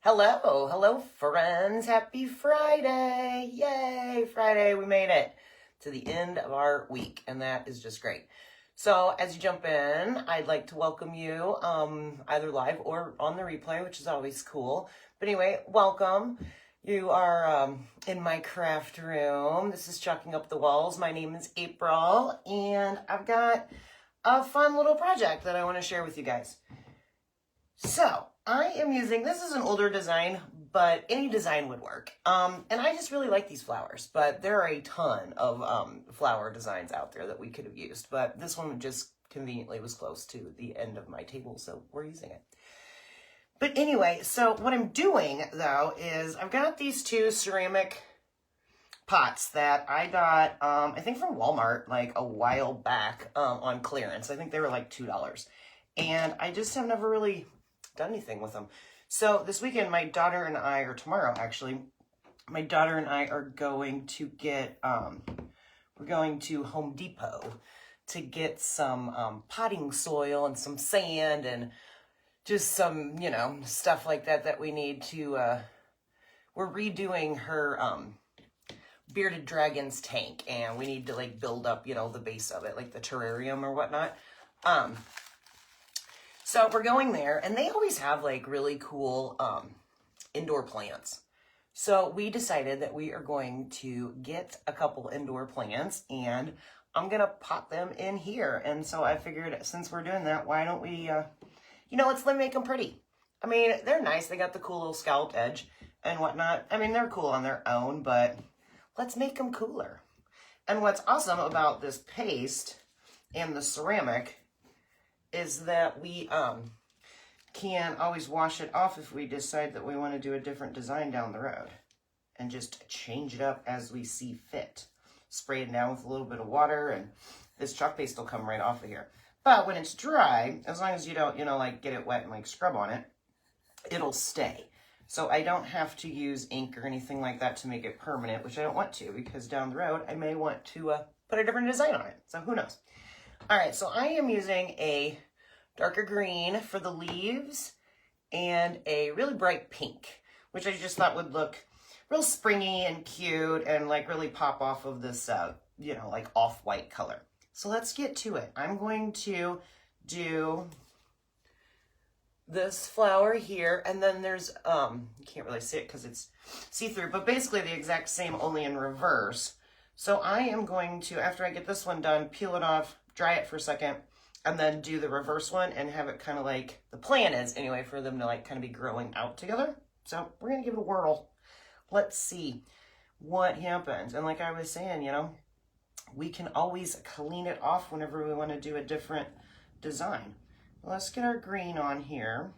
Hello, friends. Happy Friday. Yay, Friday. We made it to the end of our week, and that is just great. So, as you jump in, I'd like to welcome you either live or on the replay, which is always cool. But anyway, welcome. You are in my craft room. This is Chalking Up the Walls. My name is April, and I've got a fun little project that I want to share with you guys. So, I am using, this is an older design, but any design would work. And I just really like these flowers, but there are a ton of flower designs out there that we could have used, but this one just conveniently was close to the end of my table, so we're using it. But anyway, so what I'm doing, though, is I've got these two ceramic pots that I got, I think from Walmart, like a while back on clearance. I think they were like $2. And I just have never really done anything with them. So this weekend, my daughter and I, or tomorrow actually, my daughter and I are going to get, we're going to Home Depot to get some potting soil and some sand and just some, stuff like that we need to, we're redoing her bearded dragon's tank, and we need to like build up, the base of it, like the terrarium or whatnot. So we're going there, and they always have like really cool indoor plants. So we decided that we are going to get a couple indoor plants, and I'm gonna pot them in here. And so I figured, since we're doing that, why don't we, let's make them pretty. I mean, they're nice. They got the cool little scalloped edge and whatnot. I mean, they're cool on their own, but let's make them cooler. And what's awesome about this paste and the ceramic is that we can always wash it off if we decide that we want to do a different design down the road, and just change it up as we see fit. Spray it down with a little bit of water, and this chalk paste will come right off of here. But when it's dry, as long as you don't, like get it wet and like scrub on it, it'll stay. So I don't have to use ink or anything like that to make it permanent, which I don't want to, because down the road I may want to put a different design on it. So who knows? All right, so I am using a darker green for the leaves and a really bright pink, which I just thought would look real springy and cute and like really pop off of this, like off-white color. So let's get to it. I'm going to do this flower here, and then there's, you can't really see it because it's see-through, but basically the exact same, only in reverse. So I am going to, after I get this one done, peel it off, dry it for a second, and then do the reverse one and have it kind of like, the plan is anyway, for them to like kind of be growing out together. So we're going to give it a whirl. Let's see what happens. And like I was saying, we can always clean it off whenever we want to do a different design. Let's get our green on here.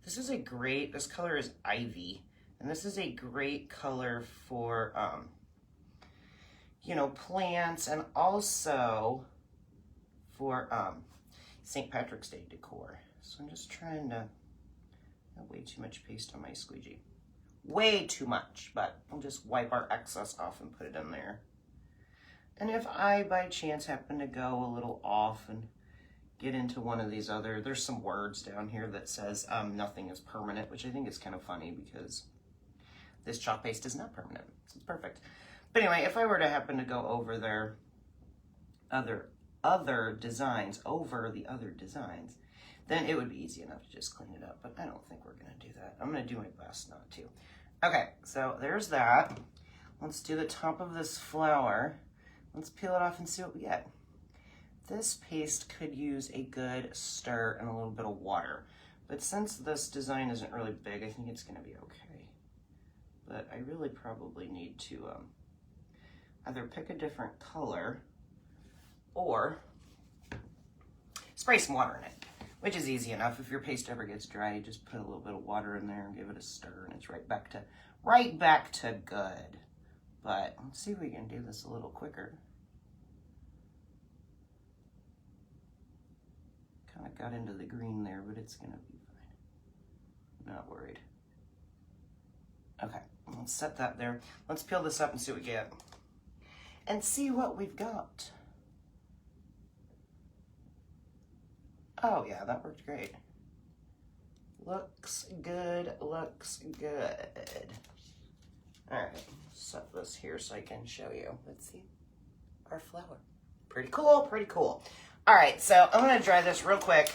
This color is Ivy, and this is a great color for, plants, and also for St. Patrick's Day decor. So I'm just trying to, way too much paste on my squeegee. Way too much, but I'll just wipe our excess off and put it in there. And if I, by chance, happen to go a little off and get into one of these there's some words down here that says nothing is permanent, which I think is kind of funny because this chalk paste is not permanent. So it's perfect. But anyway, if I were to happen to go over their other designs, then it would be easy enough to just clean it up, but I don't think we're gonna do that. I'm gonna do my best not to. Okay, so there's that. Let's do the top of this flower. Let's peel it off and see what we get. This paste could use a good stir and a little bit of water, but since this design isn't really big, I think it's gonna be okay. But I really probably need to either pick a different color or spray some water in it, which is easy enough. If your paste ever gets dry, you just put a little bit of water in there and give it a stir, and it's right back to good. But let's see if we can do this a little quicker. Kind of got into the green there, but it's gonna be fine. Not worried. Okay, let's set that there. Let's peel this up and see what we get. And see what we've got. Oh yeah, that worked great. Looks good, looks good. All right, set this here so I can show you. Let's see our flower. Pretty cool, pretty cool. All right, so I'm gonna dry this real quick.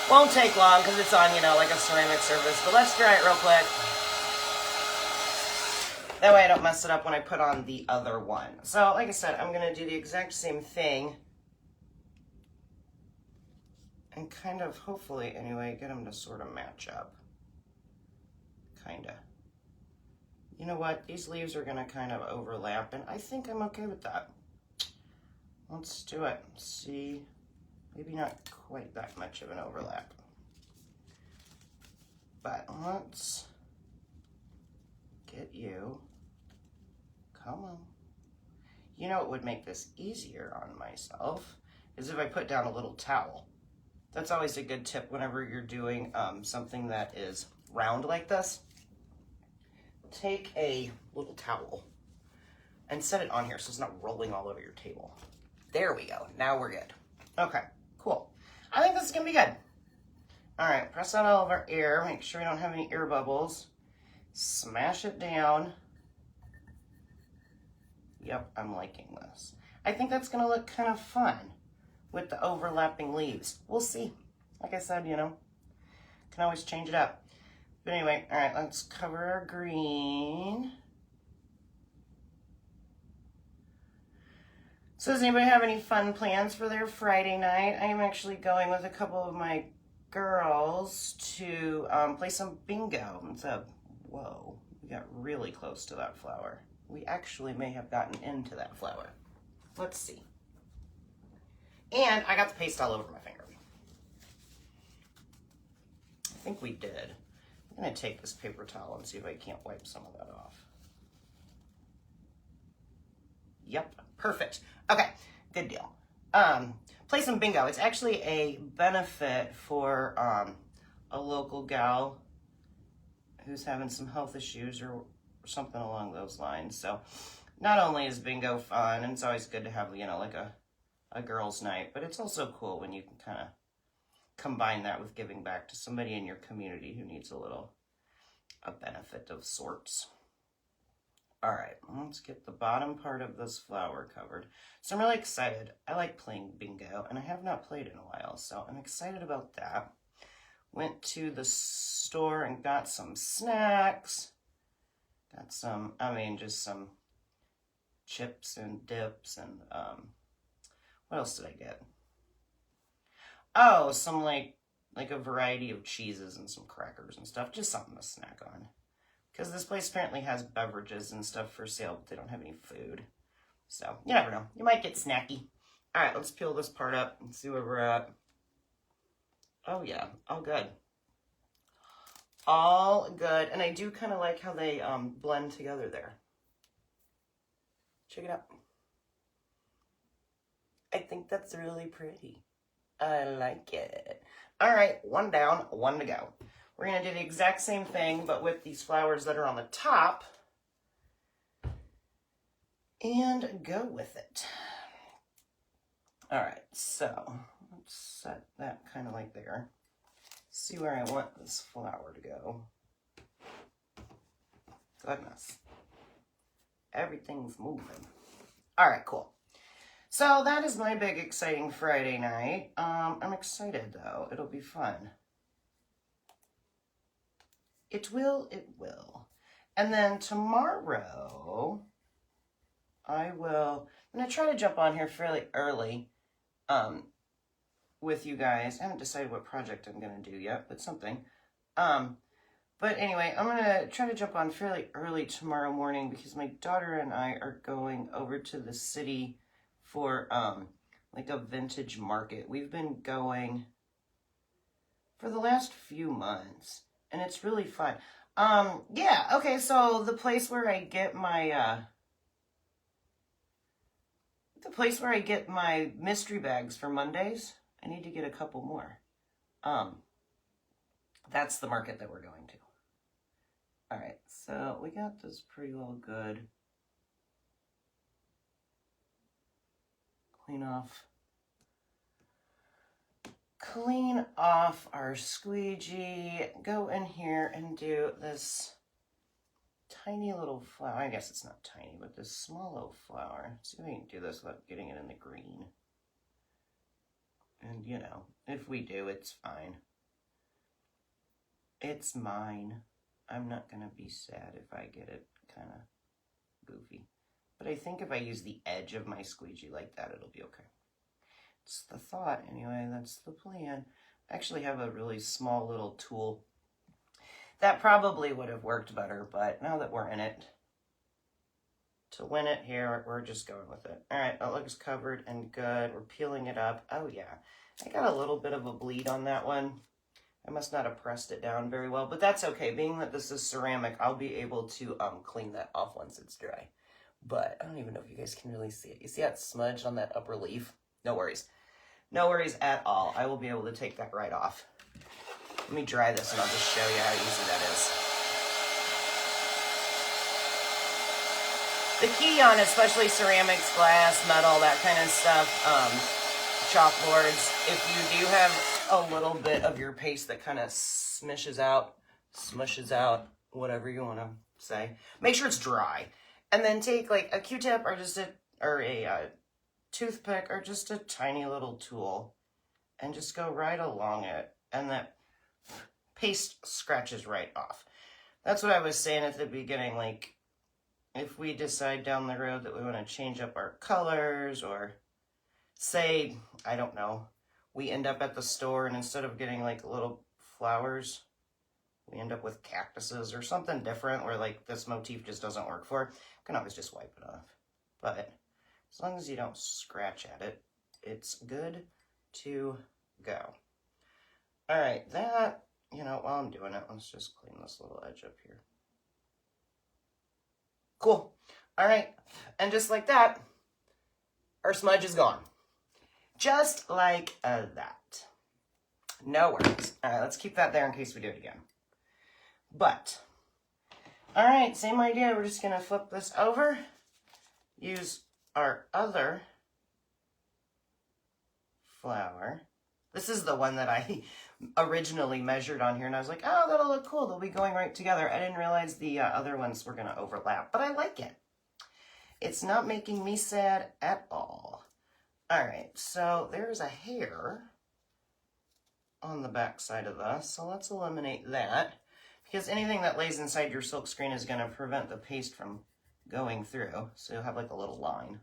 Won't take long because it's on, you know, like a ceramic surface, but let's dry it real quick. That way I don't mess it up when I put on the other one. So, like I said, I'm gonna do the exact same thing. And kind of, hopefully, anyway, get them to sort of match up. Kinda. You know what? These leaves are gonna kind of overlap, and I think I'm okay with that. Let's do it. See, maybe not quite that much of an overlap. But let's get you, come on. You know what would make this easier on myself is if I put down a little towel. That's always a good tip whenever you're doing something that is round like this. Take a little towel and set it on here so it's not rolling all over your table. There we go. Now we're good. Okay, cool. I think this is gonna be good. All right, press out all of our air. Make sure we don't have any air bubbles. Smash it down. Yep, I'm liking this. I think that's gonna look kind of fun with the overlapping leaves. We'll see. Like I said, you know, can always change it up. But anyway, all right, let's cover our green. So does anybody have any fun plans for their Friday night? I am actually going with a couple of my girls to play some bingo. Whoa, we got really close to that flower. We actually may have gotten into that flower. Let's see. And I got the paste all over my finger. I think we did. I'm gonna take this paper towel and see if I can't wipe some of that off. Yep, perfect. Okay, good deal. Play some bingo. It's actually a benefit for a local gal who's having some health issues or something along those lines. So not only is bingo fun, and it's always good to have, you know, like a girls' night, but it's also cool when you can kind of combine that with giving back to somebody in your community who needs a benefit of sorts. All right, let's get the bottom part of this flower covered. So I'm really excited. I like playing bingo, and I have not played in a while, so I'm excited about that. Went to the store and got some snacks. Got some, just some chips and dips and, what else did I get? Oh, some like a variety of cheeses and some crackers and stuff. Just something to snack on. Because this place apparently has beverages and stuff for sale, but they don't have any food. So, you never know. You might get snacky. All right, let's peel this part up and see where we're at. Oh, yeah. All good. All good. And I do kind of like how they blend together there. Check it out. I think that's really pretty. I like it. All right, one down, one to go. We're going to do the exact same thing, but with these flowers that are on the top. And go with it. All right, so let's set that kind of like there. See where I want this flower to go. Goodness. Everything's moving. All right, cool. So that is my big exciting Friday night. I'm excited though. It'll be fun. It will. And then tomorrow, I'm going to try to jump on here fairly early with you guys. I haven't decided what project I'm going to do yet, but something. But anyway, I'm going to try to jump on fairly early tomorrow morning because my daughter and I are going over to the city for like a vintage market. We've been going for the last few months. And it's really fun. Yeah, okay, so the place where I get my, mystery bags for Mondays, I need to get a couple more. That's the market that we're going to. All right, so we got this pretty well good. Clean off clean off our squeegee, go in here and do this tiny little flower. I guess it's not tiny, but this small little flower. See if we can do this without getting it in the green. And you know, if we do, it's fine. It's mine. I'm not gonna be sad if I get it kind of goofy. But I think if I use the edge of my squeegee like that, it'll be okay. It's the thought anyway, that's the plan. I actually have a really small little tool. That probably would have worked better, but now that we're in it, to win it here, we're just going with it. All right, that looks covered and good. We're peeling it up. Oh yeah, I got a little bit of a bleed on that one. I must not have pressed it down very well, but that's okay. Being that this is ceramic, I'll be able to clean that off once it's dry. But I don't even know if you guys can really see it. You see that smudge on that upper leaf? No worries. No worries at all. I will be able to take that right off. Let me dry this and I'll just show you how easy that is. The key on especially ceramics, glass, metal, that kind of stuff, chalkboards, if you do have a little bit of your paste that kind of smushes out, whatever you want to say, make sure it's dry. And then take like a Q-tip or just a toothpick or just a tiny little tool and just go right along it. And that paste scratches right off. That's what I was saying at the beginning. Like, if we decide down the road that we want to change up our colors, or say, I don't know, we end up at the store and instead of getting like little flowers, we end up with cactuses or something different where like this motif just doesn't work for it, you can always just wipe it off. But as long as you don't scratch at it, it's good to go. All right, that, you know, while I'm doing it, let's just clean this little edge up here. Cool. All right, and just like that, our smudge is gone. Just like that. No worries. All right, let's keep that there in case we do it again. But, all right, same idea. We're just gonna flip this over, use our other flower. This is the one that I originally measured on here, and I was like, oh, that'll look cool. They'll be going right together. I didn't realize the other ones were gonna overlap, but I like it. It's not making me sad at all. All right, so there's a hair on the back side of this, so let's eliminate that, because anything that lays inside your silk screen is going to prevent the paste from going through, so you'll have like a little line,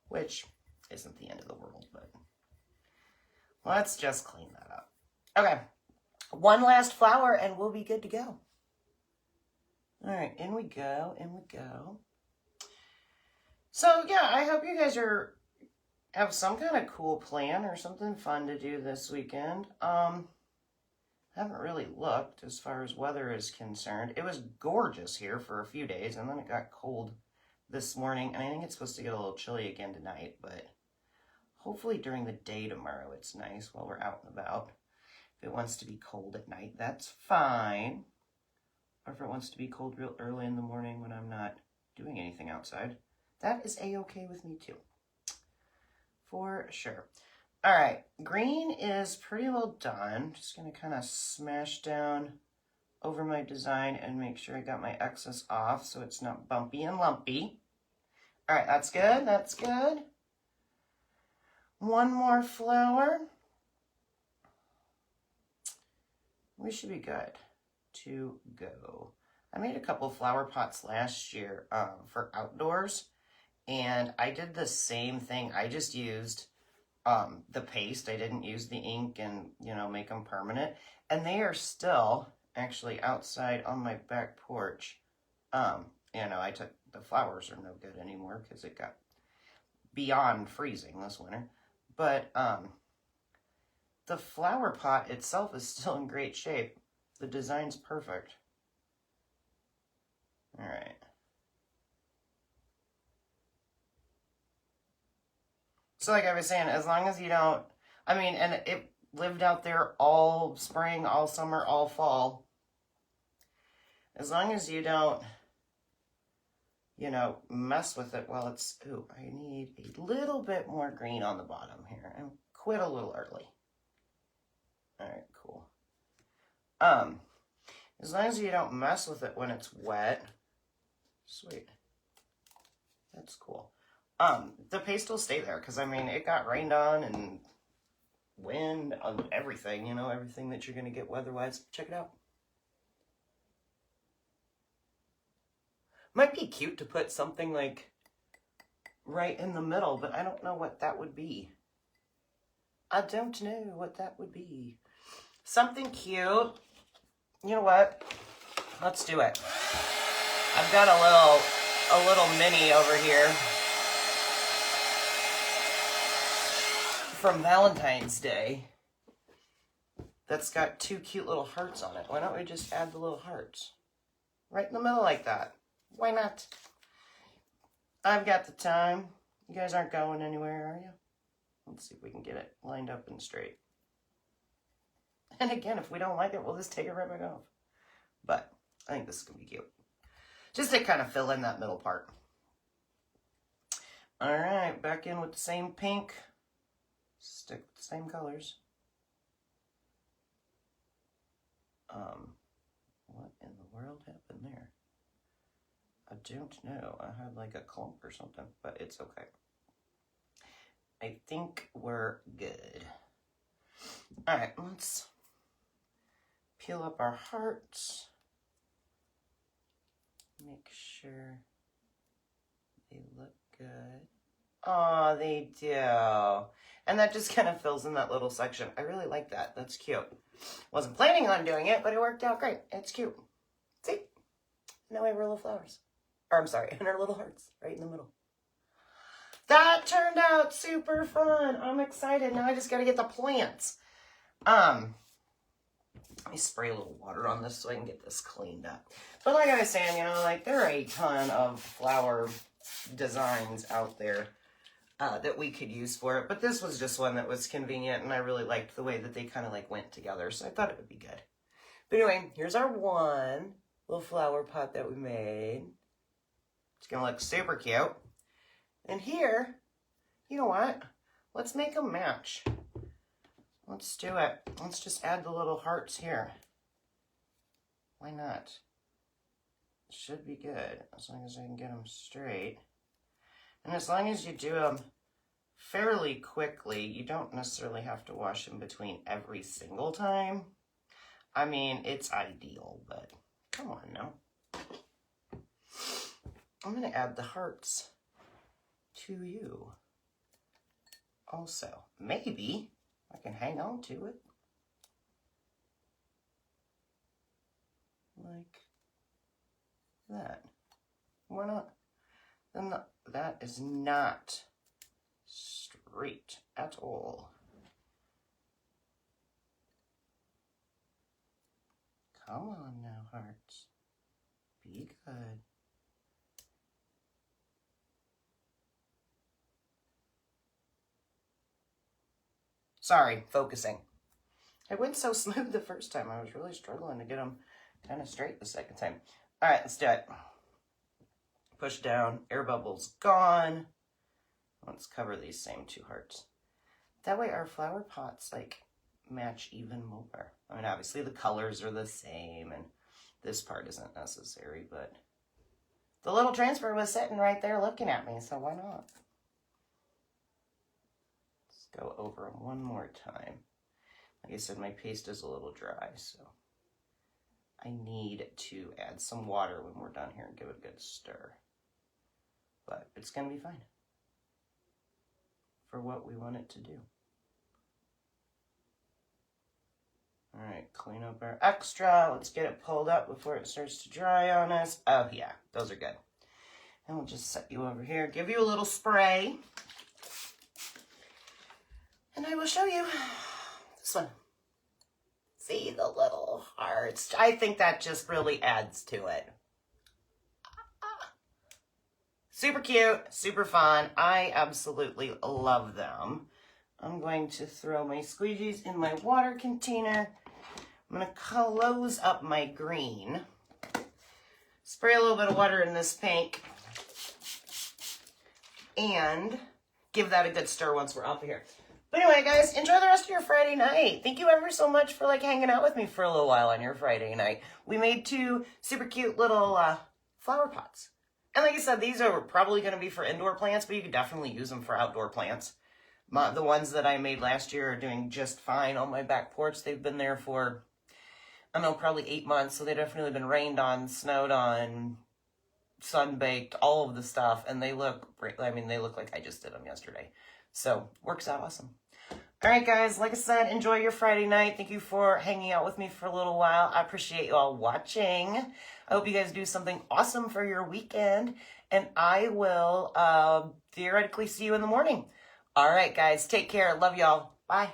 which isn't the end of the world, but let's just clean that up. Okay, one last flower and we'll be good to go. All right, in we go, in we go. So yeah, I hope you guys have some kind of cool plan or something fun to do this weekend. I haven't really looked as far as weather is concerned. It was gorgeous here for a few days, and then it got cold this morning, and I think it's supposed to get a little chilly again tonight, but hopefully during the day tomorrow it's nice while we're out and about. If it wants to be cold at night, that's fine. Or if it wants to be cold real early in the morning when I'm not doing anything outside, that is a-okay with me too. For sure. All right, green is pretty well done. Just gonna kind of smash down over my design and make sure I got my excess off so it's not bumpy and lumpy. All right, that's good, that's good. One more flower. We should be good to go. I made a couple flower pots last year for outdoors, and I did the same thing. I just used the paste. I didn't use the ink and, you know, make them permanent. And they are still actually outside on my back porch. You know, the flowers are no good anymore because it got beyond freezing this winter. But the flower pot itself is still in great shape. The design's perfect. All right. So like I was saying, as long as you don't, I mean, and it lived out there all spring, all summer, all fall. As long as you don't, you know, mess with it while it's, ooh, I need a little bit more green on the bottom here and quit a little early. All right, cool. As long as you don't mess with it when it's wet. Sweet. That's cool. The paste will stay there because, I mean, it got rained on and wind on everything, you know, everything that you're going to get weather-wise. Check it out. Might be cute to put something like right in the middle, but I don't know what that would be. I don't know what that would be. Something cute. You know what? Let's do it. I've got a little mini over here from Valentine's Day that's got 2 cute little hearts on it. Why don't we just add the little hearts right in the middle like that? Why not? I've got the time. You guys aren't going anywhere, are you? Let's see if we can get it lined up and straight. And again, if we don't like it, we'll just take it right back off. But I think this is going to be cute. Just to kind of fill in that middle part. All right, back in with the same pink. Stick with the same colors. What in the world happened there? I don't know. I had like a clump or something, but it's okay. I think we're good. All right, let's peel up our hearts. Make sure they look good. Oh, they do. And that just kind of fills in that little section. I really like that. That's cute. Wasn't planning on doing it, but it worked out great. It's cute. See? Now we have our little flowers. Or I'm sorry, and our little hearts right in the middle. That turned out super fun. I'm excited. Now I just got to get the plants. Let me spray a little water on this so I can get this cleaned up. But like I was saying, you know, like there are a ton of flower designs out there that we could use for it. But this was just one that was convenient, and I really liked the way that they kind of like went together. So I thought it would be good. But anyway, here's our one little flower pot that we made. It's going to look super cute. And here, you know what? Let's make them match. Let's do it. Let's just add the little hearts here. Why not? Should be good, as long as I can get them straight. And as long as you do them fairly quickly, you don't necessarily have to wash in between every single time. I mean, it's ideal, but come on now. I'm going to add the hearts to you. Also, maybe I can hang on to it. Like that. Why not? Then that is not straight at all. Come on now, hearts. Be good. Sorry, focusing. I went so smooth the first time. I was really struggling to get them kind of straight the second time. All right, let's do it. Push down. Air bubbles gone. Let's cover these same 2 hearts. That way our flower pots like match even more. I mean, obviously the colors are the same and this part isn't necessary, but the little transfer was sitting right there looking at me, so why not? Go over them one more time. Like I said, my paste is a little dry, so I need to add some water when we're done here and give it a good stir. But it's going to be fine for what we want it to do. All right, clean up our extra. Let's get it pulled up before it starts to dry on us. Oh yeah, those are good. And we'll just set you over here, give you a little spray. And I will show you this one. See the little hearts? I think that just really adds to it. Super cute, super fun. I absolutely love them. I'm going to throw my squeegees in my water container. I'm going to close up my green. Spray a little bit of water in this pink. And give that a good stir once we're off of here. But anyway, guys, enjoy the rest of your Friday night. Thank you ever so much for like hanging out with me for a little while on your Friday night. We made 2 super cute little flower pots. And like I said, these are probably going to be for indoor plants, but you could definitely use them for outdoor plants. The ones that I made last year are doing just fine on my back porch. They've been there for, I don't know, probably 8 months. So they've definitely been rained on, snowed on, sun-baked, all of the stuff. And they look great. I mean, they look like I just did them yesterday. So works out awesome. All right, guys, like I said, enjoy your Friday night. Thank you for hanging out with me for a little while. I appreciate you all watching. I hope you guys do something awesome for your weekend, and I will theoretically see you in the morning. All right, guys, take care. Love y'all. Bye.